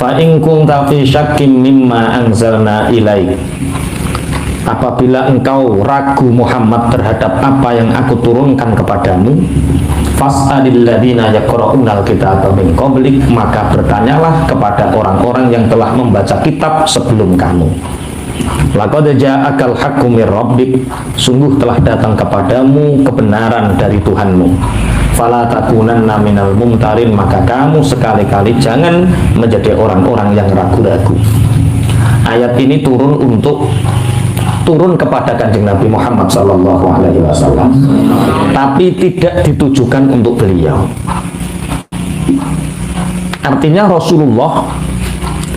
Fa in kunta fi syakkin mimma anzalna ilaik, apabila engkau ragu Muhammad terhadap apa yang aku turunkan kepadamu, fas'alil ladzina yaqra'unal kitaba min qablik, maka bertanyalah kepada orang-orang yang telah membaca kitab sebelum kamu. Laqad ja'akal haqqu mir rabbik, sungguh telah datang kepadamu kebenaran dari Tuhanmu. Fala takunanna minal mumtarin, maka kamu sekali-kali jangan menjadi orang-orang yang ragu-ragu. Ayat ini turun kepada Kanjeng Nabi Muhammad Sallallahu Alaihi Wasallam, tapi tidak ditujukan untuk beliau. Artinya Rasulullah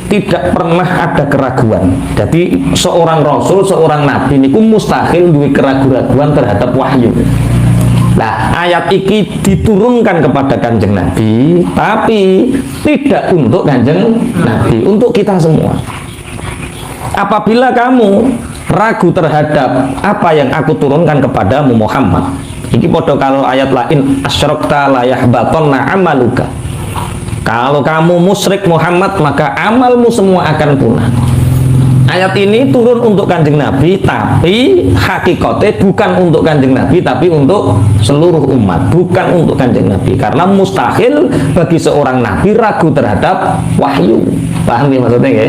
tidak pernah ada keraguan. Jadi seorang Rasul, seorang Nabi niku mustahil duwe keraguan terhadap wahyu. Nah, ayat ini diturunkan kepada Kanjeng Nabi, tapi tidak untuk Kanjeng Nabi, untuk kita semua. Apabila kamu ragu terhadap apa yang aku turunkan kepadamu Muhammad, ini podo kalau ayat lain, asyrakta la yahbatanna amaluka, kalau kamu musyrik Muhammad maka amalmu semua akan punah. Ayat ini turun untuk Kanjeng Nabi, tapi hakikatnya bukan untuk Kanjeng Nabi, tapi untuk seluruh umat, bukan untuk Kanjeng Nabi, karena mustahil bagi seorang Nabi ragu terhadap wahyu. Paham ya maksudnya ya?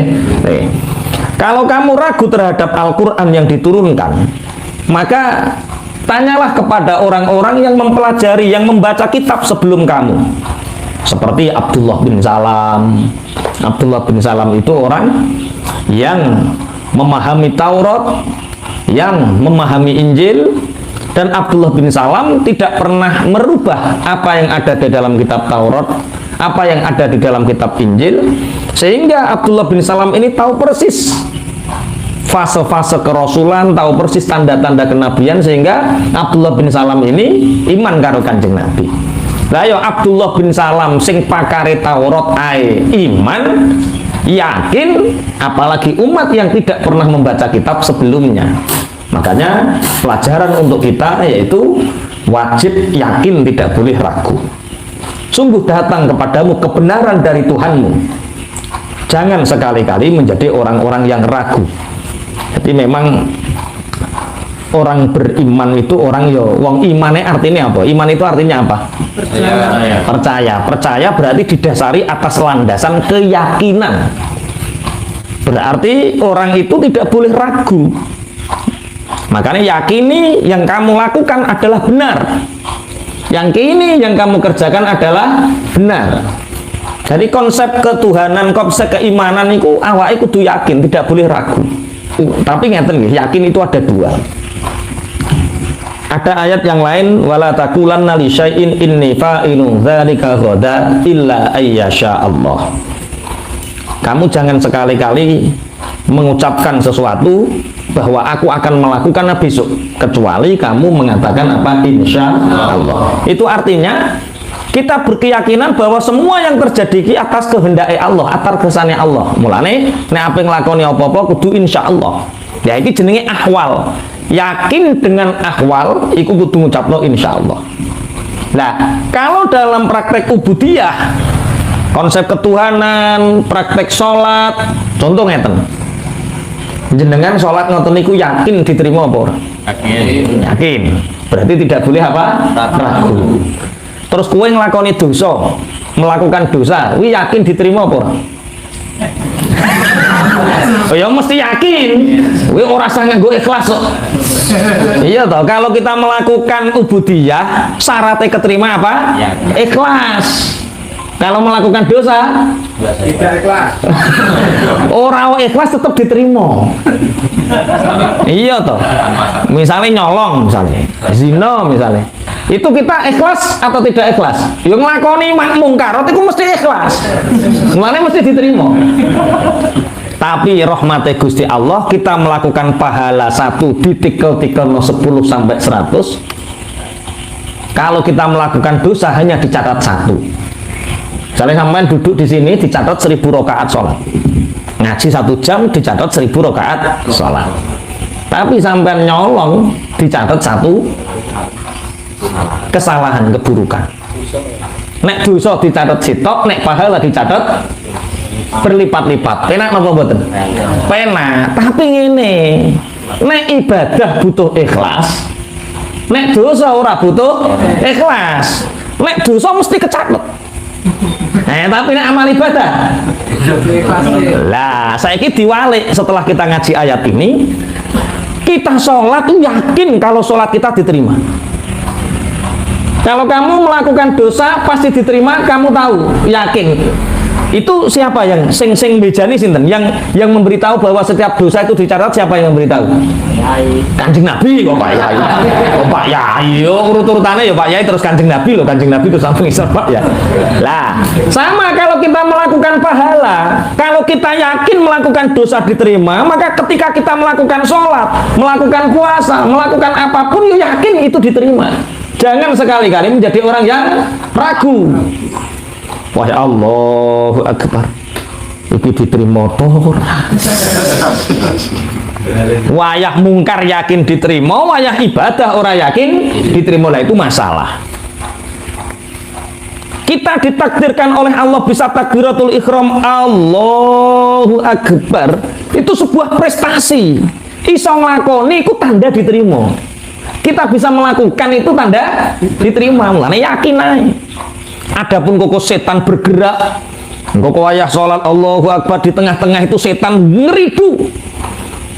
Kalau kamu ragu terhadap Al-Quran yang diturunkan, maka tanyalah kepada orang-orang yang mempelajari, yang membaca kitab sebelum kamu, seperti Abdullah bin Salam. Abdullah bin Salam itu orang yang memahami Taurat, yang memahami Injil, dan Abdullah bin Salam tidak pernah merubah apa yang ada di dalam kitab Taurat, apa yang ada di dalam kitab Injil, sehingga Abdullah bin Salam ini tahu persis fase-fase kerasulan, tahu persis tanda-tanda kenabian, sehingga Abdullah bin Salam ini iman karo Kanjeng Nabi. Lah yo Abdullah bin Salam sing pakare Taurat ae iman, yakin, apalagi umat yang tidak pernah membaca kitab sebelumnya. Makanya pelajaran untuk kita yaitu wajib yakin, tidak boleh ragu. Sungguh datang kepadamu kebenaran dari Tuhanmu. Jangan sekali-kali menjadi orang-orang yang ragu. Jadi memang orang beriman itu orang yo wong imane artinya apa? Iman itu artinya apa? Percaya. Percaya berarti didasari atas landasan keyakinan. Berarti orang itu tidak boleh ragu. Makanya yakini yang kamu lakukan adalah benar, yang kini yang kamu kerjakan adalah benar. Jadi konsep ketuhanan, konsep keimanan itu awake kudu yakin, tidak boleh ragu. Tapi ngeten nggih, yakin itu ada dua. Ada ayat yang lain, wala taqulanna li syai'in inni fa'ilun dzalika ghadan illa ayyasha Allah. Kamu jangan sekali-kali mengucapkan sesuatu bahwa aku akan melakukannya besok, kecuali kamu mengatakan apa? Insya Allah. Itu artinya kita berkeyakinan bahwa semua yang terjadi ki atas kehendak Allah, atas kersane Allah. Mulane nek ape nglakoni apa-apa kudu insya Allah. Ya iki jenenge ahwal. Yakin dengan ahwal iku kudu ngucapno insya Allah. Nah, kalau dalam praktek ubudiyah, konsep ketuhanan, praktek sholat, contoh ngeten. Jenengan sholat ngoten niku yakin diterima apa? Yakin. Berarti tidak boleh apa? Ragu. Terus kowe nglakoni dosa, melakukan dosa, kuwi yakin diterima apa? Oh ya mesti yakin. Kuwi ora usah nganggo ikhlas kok. Iya toh, kalau kita melakukan ubudiyah, syaratnya keterima apa? Ikhlas. Kalau melakukan dosa tidak ikhlas. Orang ikhlas tetap diterima. Iya toh. Misalnya nyolong, misalnya zina, misalnya. Itu kita ikhlas atau tidak ikhlas? Yang nglakoni mungkar itu mesti ikhlas. Mulane mesti diterima. Tapi rahmate Gusti Allah, kita melakukan pahala 1 ditikel-tikel 10 sampai 100. Kalau kita melakukan dosa hanya dicatat 1. Misalnya sampean duduk di sini dicatat 1000 rakaat sholat, ngaji 1 jam dicatat 1000 rakaat sholat. Tapi sampean nyolong dicatat 1 kesalahan, keburukan. Nek dosa dicatat sitok, nek pahala dicatat berlipat-lipat. Penak napa mboten? Penak. Tapi ngene, nek ibadah butuh ikhlas, nek dosa ora butuh ikhlas. Nek dosa mesti kecatet. Tapi nek amal ibadah lah, saiki diwalik setelah kita ngaji ayat ini, kita sholat tuh yakin kalau sholat kita diterima. Kalau kamu melakukan dosa pasti diterima, kamu tahu, yakin. Itu siapa yang sing bejani sinten? Yang memberitahu bahwa setiap dosa itu dicatat, siapa yang memberitahu? Kanjeng Nabi kok Pak Yai. Oh Pak Yai, urut-urutannya ya Pak Yai terus Kanjeng Nabi loh, Kanjeng Nabi terus sampai isar Pak ya. Lah, sama kalau kita melakukan pahala, kalau kita yakin melakukan dosa diterima, maka ketika kita melakukan sholat, melakukan puasa, melakukan apapun, ya yakin itu diterima. Jangan sekali-kali menjadi orang yang ragu. Wah ya Allahu Akbar, iki diterima toh. Wayah mungkar yakin diterima, wayah ibadah orang yakin diterima, lah itu masalah. Kita ditakdirkan oleh Allah bisa takbiratul ihram, Allahu Akbar, itu sebuah prestasi. Iso nglakoni iku tanda diterima. Kita bisa melakukan itu tanda diterima, mulane yakin ae. Adapun kok setan bergerak, kok wayah sholat Allahu Akbar di tengah-tengah itu setan ngeridu.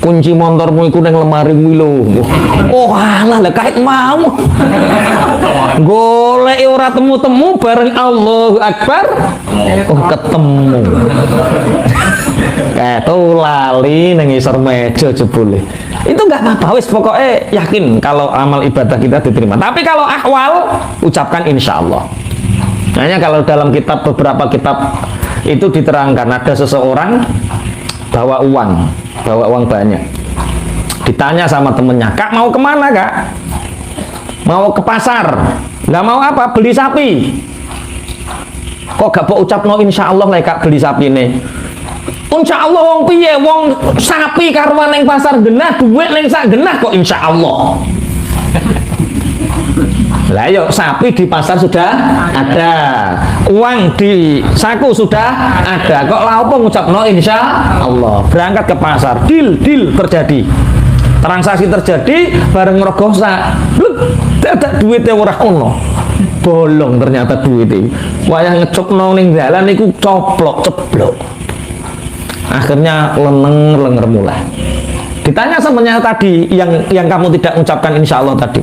Kunci motormu iku nang lemari kuwi lho. Oh alah lah kait mau. Golek ora temu-temu bareng Allahu Akbar. Oh ketemu. Kayak lali nang isor meja jebule. Itu enggak apa-apa, wis pokoknya yakin kalau amal ibadah kita diterima. Tapi kalau ahwal ucapkan insyaallah. Hanya kalau dalam kitab, beberapa kitab itu diterangkan ada seseorang bawa uang banyak, ditanya sama temennya, Kak mau kemana Kak? Mau ke pasar. Nggak mau apa? Beli sapi. Kok gak mau ucap no insya Allah lah Kak beli sapi nih? Insya Allah wong piye, wong sapi karuan neng pasar genah, duit neng sak genah kok insya Allah. Lah yuk, sapi di pasar sudah ada, uang di saku sudah ada, kok laopo ngucap no insya Allah. Berangkat ke pasar, deal terjadi, transaksi terjadi, bareng ngerogosa, ada duitnya ora ono, bolong ternyata duitnya. Wayah ngecop no ning dalan iku ceblok. Akhirnya lenger mulai. Ditanya samanya tadi yang kamu tidak ucapkan insya Allah tadi,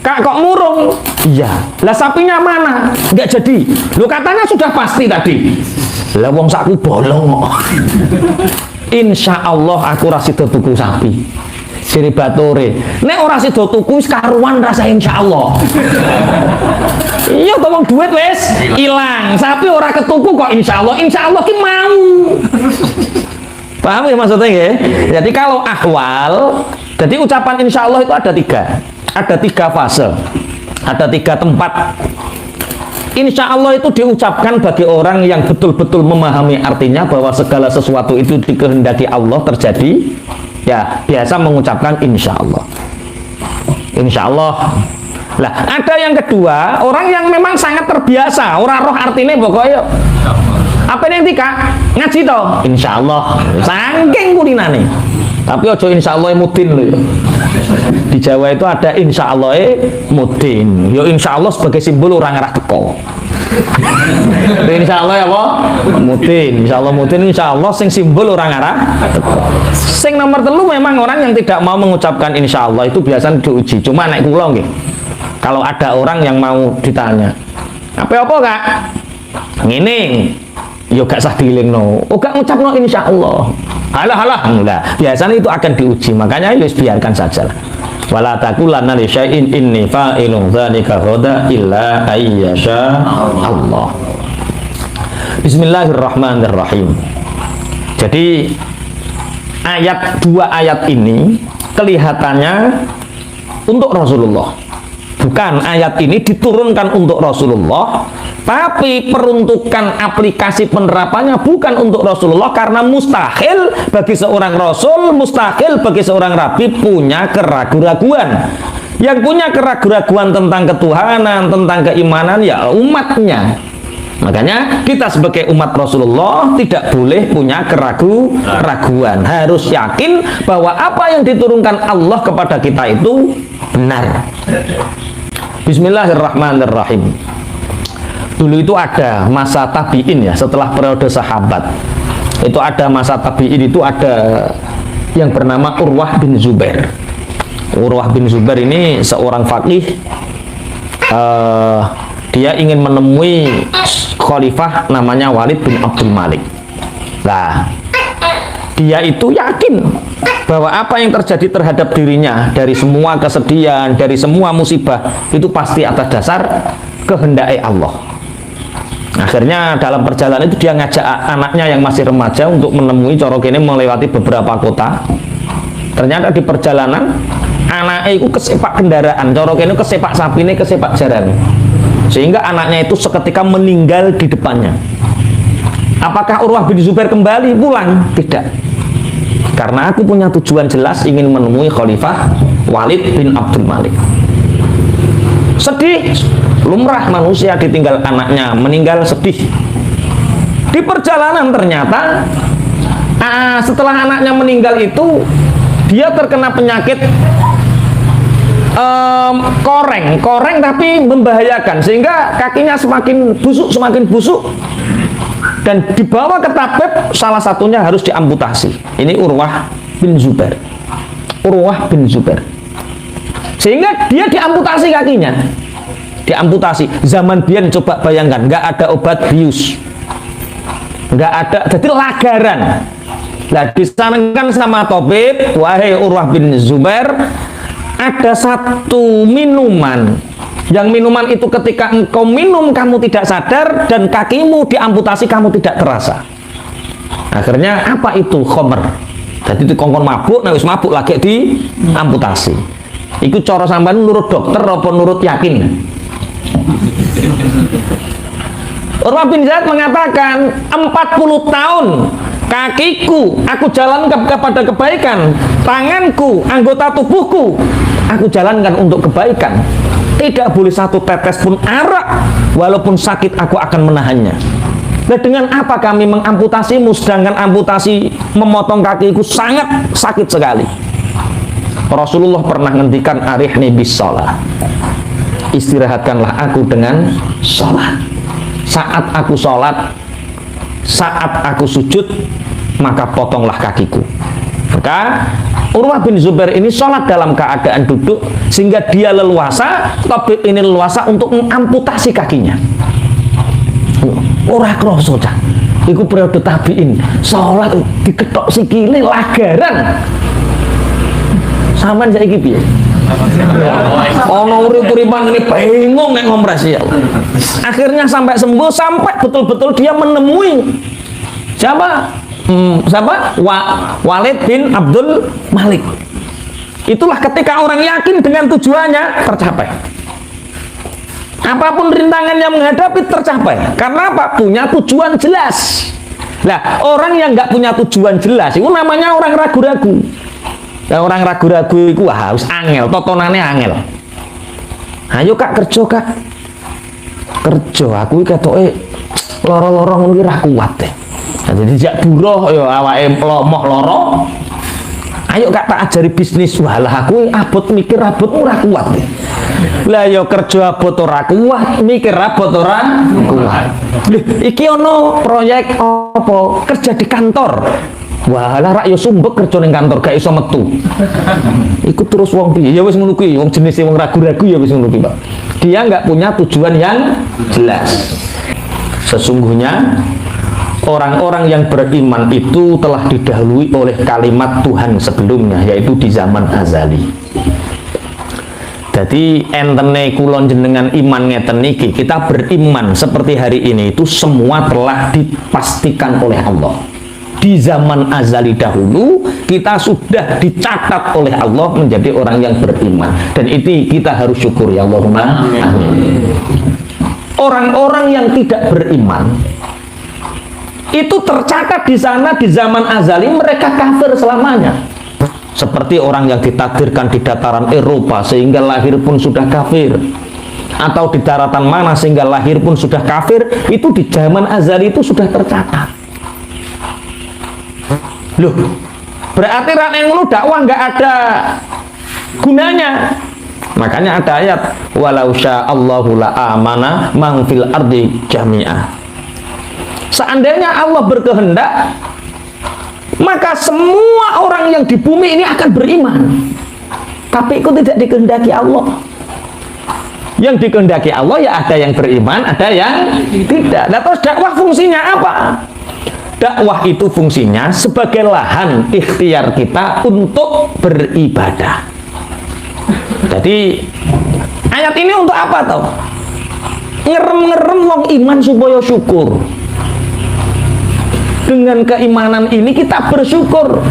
Kak kok murung? Iya. Lah sapinya mana? Enggak jadi. Lu katanya sudah pasti tadi. Lah wong saku bolong kok. Insya Allah aku ra sida tuku sapi. Siri batore. Nek ora sida tuku wis karuan rasa insya Allah. Iya to wong duit wis ilang. Sapi ora ketuku kok insya Allah. Insya Allah ki mau. Paham ya maksudnya ya? Jadi kalau ahwal, jadi ucapan insya Allah itu ada tiga fase, ada 3 tempat. Insya Allah itu diucapkan bagi orang yang betul-betul memahami artinya bahwa segala sesuatu itu dikehendaki Allah terjadi, ya biasa mengucapkan insya Allah. Insya Allah. Lah ada yang kedua, orang yang memang sangat terbiasa, orang roh artinya pokoknya apa yang tika ngaji toh insya Allah saking kulinane. Tapi ojo insya Allah mudin loh ya. Di Jawa itu ada insya Allah mudin. Yo insya Allah sebagai simbol orang arah teko. Insya Allah ya apa? Mudin. Insya Allah mudin. Insya Allah sing simbol orang arah teko. Sing nomor 3 memang orang yang tidak mau mengucapkan insya Allah itu biasanya diuji. Cuma naik kula nggih. Kalau ada orang yang mau ditanya, apa Kak? Ngene. Yo gak sah dilingno. Oh gak ngucapno insya Allah. Halah. Enggak. Biasanya itu akan diuji. Makanya ya biarkan saja. Wala taqulanna li syai'in inni fa'ilun dzalika ghada illa ayyasha Allah. Bismillahirrahmanirrahim. Jadi dua ayat ini kelihatannya untuk Rasulullah. Bukan, ayat ini diturunkan untuk Rasulullah, tapi peruntukan aplikasi penerapannya bukan untuk Rasulullah, karena mustahil bagi seorang Rasul, mustahil bagi seorang Nabi punya keraguan-raguan. Yang punya keraguan-raguan tentang ketuhanan, tentang keimanan, ya umatnya. Makanya kita sebagai umat Rasulullah tidak boleh punya keraguan, harus yakin bahwa apa yang diturunkan Allah kepada kita itu benar. Bismillahirrahmanirrahim. Dulu itu ada masa tabi'in ya, setelah periode sahabat. Itu ada masa tabi'in, itu ada yang bernama Urwah bin Zubair. Urwah bin Zubair ini seorang faqih. Dia ingin menemui khalifah namanya Walid bin Abdul Malik. Nah, dia itu yakin bahwa apa yang terjadi terhadap dirinya, dari semua kesedihan, dari semua musibah, itu pasti atas dasar kehendak Allah. Akhirnya dalam perjalanan itu dia ngajak anaknya yang masih remaja untuk menemui corok ini, melewati beberapa kota. Ternyata di perjalanan anaknya itu kesepak kendaraan, corok ini kesepak sapi ini, kesepak jaran, sehingga anaknya itu seketika meninggal di depannya. Apakah Urwah bin Zubair kembali pulang? Tidak, karena aku punya tujuan jelas, ingin menemui Khalifah Walid bin Abdul Malik. Sedih, lumrah manusia ditinggal anaknya, meninggal sedih. Di perjalanan ternyata setelah anaknya meninggal itu dia terkena penyakit koreng tapi membahayakan, sehingga kakinya semakin busuk dan dibawa ke tabib, salah satunya harus diamputasi. Ini Urwah bin Zubair. Sehingga dia diamputasi kakinya, zaman biyen, coba bayangkan, nggak ada obat bius, nggak ada, jadi lagaran. Nah, disarankan sama tabib, wahai Urwah bin Zubair, ada satu minuman, yang minuman itu ketika engkau minum kamu tidak sadar, dan kakimu diamputasi kamu tidak terasa. Akhirnya apa itu? Khomer. Jadi dikongkon mabuk, nah wis mabuk lagi diamputasi. Iku cara sampean nurut dokter apa nurut yakin? Urwah bin Zaid mengatakan, 40 tahun kakiku aku jalankan kepada kebaikan, tanganku, anggota tubuhku aku jalankan untuk kebaikan. Tidak boleh satu tetes pun arak, walaupun sakit aku akan menahannya. Nah, dengan apa kami mengamputasimu, sedangkan amputasi memotong kakiku sangat sakit sekali? Rasulullah pernah ngendikan, arihni bis shalah, istirahatkanlah aku dengan sholat. Saat aku sholat, saat aku sujud, maka potonglah kakiku. Maka Urwah bin Zubair ini sholat dalam keadaan duduk, sehingga dia leluasa, tabib ini leluasa untuk mengamputasi kakinya. Ora kroso cah, iku periode tabiin, sholat diketok sikile lagaran. Sampeyan saiki piye? Ono urip-uripan ini bingung nek ngomres ya. Akhirnya sampai sembuh, sampai betul-betul dia menemui siapa? Walid bin Abdul Malik. Itulah ketika orang yakin dengan tujuannya tercapai. Apapun rintangan yang menghadapi tercapai. Karena apa? Punya tujuan jelas. Nah, orang yang nggak punya tujuan jelas itu namanya orang ragu-ragu. Nah, orang ragu-ragu itu harus angel, totonannya angel. Ayo kak, kerja kak, kerja. Aku ketoke loro-loro ngono ra kuat deh. Jadi jak buruh ya awake lomoh loro. Ayo kak tak ajari bisnis. Walah aku abot mikir abot ora kuat deh. Lah ya kerja abot ora kuat, mikir abot ora kuat. Iki ono proyek apa? Kerja di kantor. Walah rak yo sumbek kerja ning kantor gak iso metu. Iku terus wong piye? Ya wis ngono kuwi, wong jenis wong ragu-ragu ya wis ngono kuwi, Pak. Dia enggak punya tujuan yang jelas. Sesungguhnya orang-orang yang beriman itu telah didahului oleh kalimat Tuhan sebelumnya, yaitu di zaman azali. Jadi entene kulon jenengan iman ngeten niki, kita beriman seperti hari ini itu semua telah dipastikan oleh Allah. Di zaman azali dahulu kita sudah dicatat oleh Allah menjadi orang yang beriman, dan itu kita harus syukur ya Allahumma amin. Orang-orang yang tidak beriman itu tercatat di sana di zaman azali mereka kafir selamanya. Seperti orang yang ditakdirkan di dataran Eropa sehingga lahir pun sudah kafir. atau di daratan mana sehingga lahir pun sudah kafir, itu di zaman azali itu sudah tercatat. Loh, berarti rakyat ngono dakwah nggak ada gunanya. Makanya ada ayat walau sya'allahu la amana man fil ardi jami'ah. Seandainya Allah berkehendak, maka semua orang yang di bumi ini akan beriman. Tapi itu tidak dikehendaki Allah. Yang dikehendaki Allah ya ada yang beriman, ada yang tidak. Nah, terus dakwah fungsinya apa? Dakwah itu fungsinya sebagai lahan ikhtiar kita untuk beribadah. Jadi ayat ini untuk apa tau? Ngerem-ngerem wong iman supaya syukur. Dengan keimanan ini kita bersyukur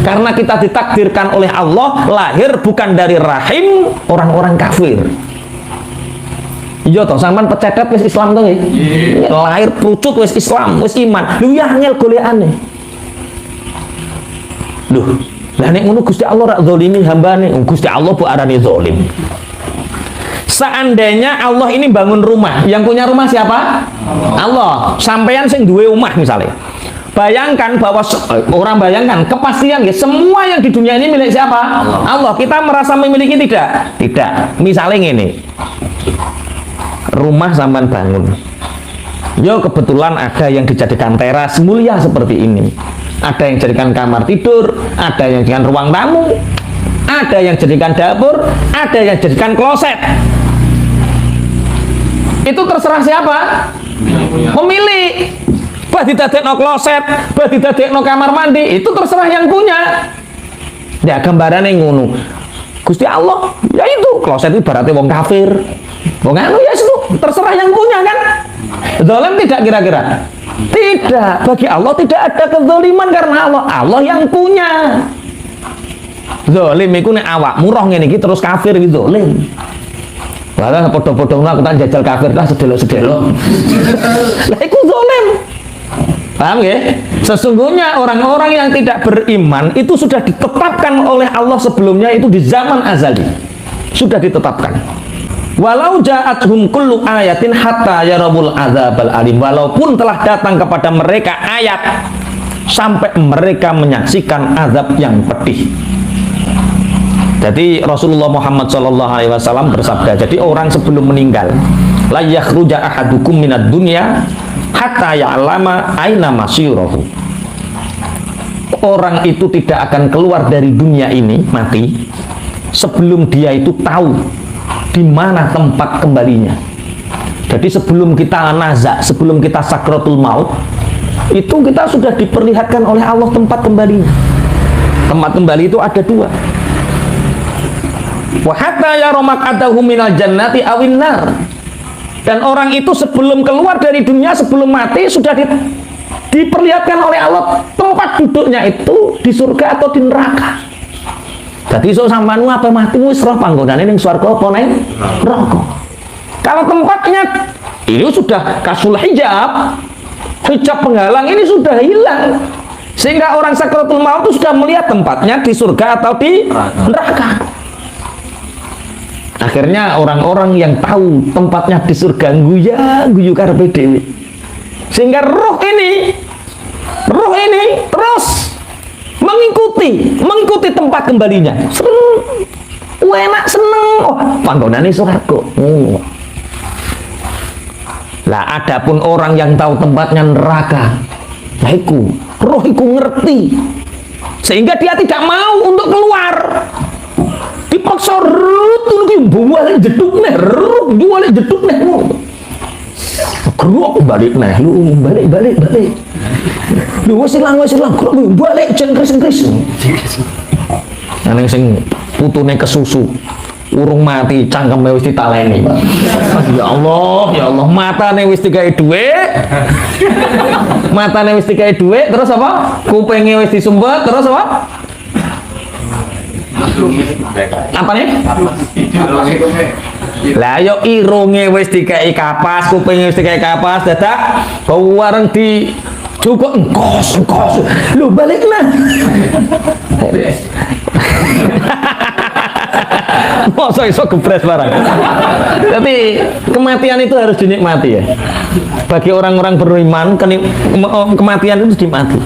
karena kita ditakdirkan oleh Allah lahir bukan dari rahim orang-orang kafir. Iya toh, sampean pecetet wis Islam toh nggih. Lahir pucuk wis Islam, wis iman. Lho ya angel golekane. Loh, lah nek ngono Gusti Allah rak zalimi hambane, Gusti Allah bu arane zalim. Seandainya Allah ini bangun rumah, yang punya rumah siapa? Allah. Sampean sing duwe omah misalnya. Bayangkan bahwa orang bayangkan kepastian ya, semua yang di dunia ini milik siapa? Allah. Kita merasa memiliki tidak? Tidak. Misalnya ini. Rumah sampean bangun, yo kebetulan ada yang dijadikan teras mulia seperti ini, ada yang jadikan kamar tidur, ada yang jadikan ruang tamu, ada yang jadikan dapur, ada yang jadikan kloset. Itu terserah siapa? Pemilik. Bah didadekno kloset, bah didadekno kamar mandi, itu terserah yang punya. Ya gambarannya ngono. Gusti Allah, ya itu kloset itu berarti wong kafir. Wong anu ya itu terserah yang punya kan. Zalim tidak kira-kira? Tidak. Bagi Allah tidak ada kezaliman karena Allah yang punya. Zalim iku nek awakmu roh ngene iki terus kafir iki zalim. Lah padha-padha aku tak jajal kafir lah sedelok-sedelok. Lah iku zalim. Paham ya? Sesungguhnya orang-orang yang tidak beriman itu sudah ditetapkan oleh Allah sebelumnya, itu di zaman azali. Sudah ditetapkan. Walau ja'athum kullu ayatin hatta yarawul adzabal alim. Walaupun telah datang kepada mereka ayat sampai mereka menyaksikan azab yang pedih. Jadi Rasulullah Muhammad SAW bersabda, jadi orang sebelum meninggal, la yakhruja ahadukum minad dunya hatta ya'lama aina masyirahu. Orang itu tidak akan keluar dari dunia ini mati sebelum dia itu tahu di mana tempat kembalinya. Jadi sebelum kita nazak, sebelum kita sakratul maut, itu kita sudah diperlihatkan oleh Allah tempat kembalinya. Tempat kembali itu ada dua. Wa hatta yara maq'adahu minal jannati awin nar. Dan orang itu sebelum keluar dari dunia, sebelum mati, sudah diperlihatkan oleh Allah tempat duduknya itu di surga atau di neraka. Jadi so sampean apa mati wis roh panggonane ning swarga apa ning neraka. Kalau tempatnya ini sudah kasul hijab, hijab penghalang ini sudah hilang. Sehingga orang sakratul maut itu sudah melihat tempatnya di surga atau di neraka. Akhirnya orang-orang yang tahu tempatnya di surga guyu karepe dhewe. Sehingga roh ini terus mengikuti tempat kembalinya. Enak, seneng. Oh, panggonane swarga. Lah adapun orang yang tahu tempatnya neraka, nah iku roh iku ngerti. Sehingga dia tidak mau untuk keluar. Dipaksa rutun balik jeduk neh, balik jeduk neh. Geruk balik neh, lu balik. Lu wis ilang, geruk balik cengkris. Nang sing putune kesusu, urung mati cangkeme wis ditaleni. Ya Allah, matane wis digawe dhuwit. Matane wis digawe dhuwit, terus apa? Kupenge wis disumpet, terus apa? Apa nih? Lah yo irunge wis dikai kapas, kupinge wis dikai kapas, dadak wareng di cukup engkos. Lu balik nah. Masa iso gebres barang. Tapi kematian itu harus dinikmati ya. Bagi orang-orang beriman, kematian itu dinikmati.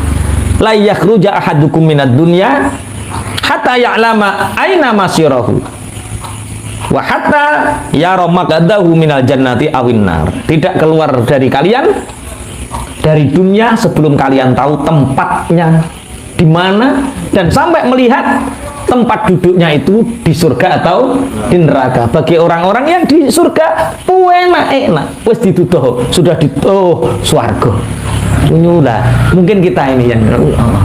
La yakhruja ahadukum minad dunya hatta ya'lama aina masirahu. Wa hatta yara maqadahu minal jannati awin nar. Tidak keluar dari kalian dari dunia sebelum kalian tahu tempatnya di mana dan sampai melihat tempat duduknya itu di surga atau di neraka. Bagi orang-orang yang di surga enak wis dituduh sudah swarga. Lah mungkin kita ini yang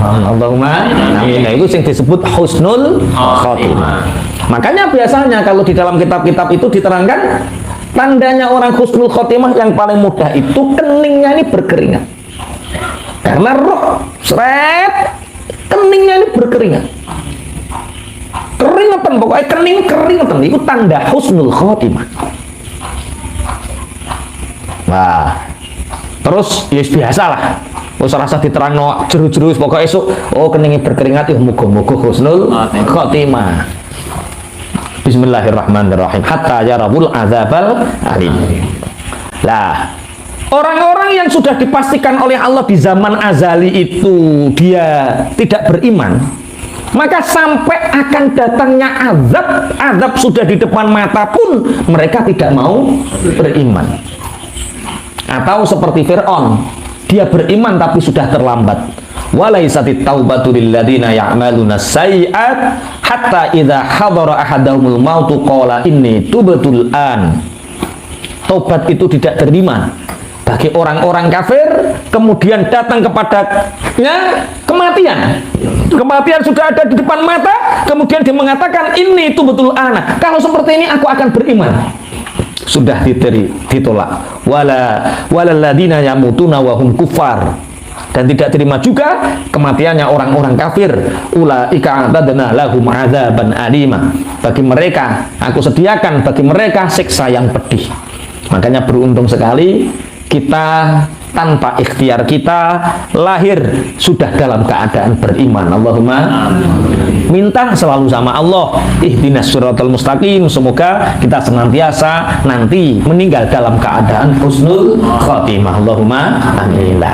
Allahumma amin. Nah, itu yang disebut husnul khotimah. Makanya biasanya kalau di dalam kitab-kitab itu diterangkan tandanya orang husnul khotimah yang paling mudah itu keningnya ini berkeringat. Karena roh keningnya ini berkeringat. Keringatan pokoknya keringatan itu tanda husnul khotimah. Wah. Terus ya biasa lah. Wis rasa diterangno jeru-jeru pokoke esuk keninge berkeringat ya muga-muga husnul khotimah. Bismillahirrahmanirrahim. Hatta yarabul azabal alim. Lah, orang-orang yang sudah dipastikan oleh Allah di zaman azali itu dia tidak beriman, maka sampai akan datangnya azab sudah di depan mata pun mereka tidak mau beriman. Atau seperti Fir'aun, dia beriman tapi sudah terlambat. Walaisatit taubatu lil ladina ya'maluna sayyi'at hatta idza hadara ahadahumul mautu qala inni tubtul an. Taubat itu tidak terima bagi orang-orang kafir, kemudian datang kepadanya kematian. Kematian sudah ada di depan mata, kemudian dia mengatakan ini tubtul ana. Kalau seperti ini aku akan beriman. Sudah ditolak. Walaladina yamutuna wa hum kufar. Dan tidak terima juga kematiannya orang-orang kafir. Ulaika a'tadna lahum 'adzaban alima. Bagi mereka aku sediakan bagi mereka siksa yang pedih. Makanya beruntung sekali kita tanpa ikhtiar kita lahir sudah dalam keadaan beriman. Allahumma minta selalu sama Allah ihdinas siratal mustaqim. Semoga kita senantiasa nanti meninggal dalam keadaan husnul khotimah. Allahumma amin.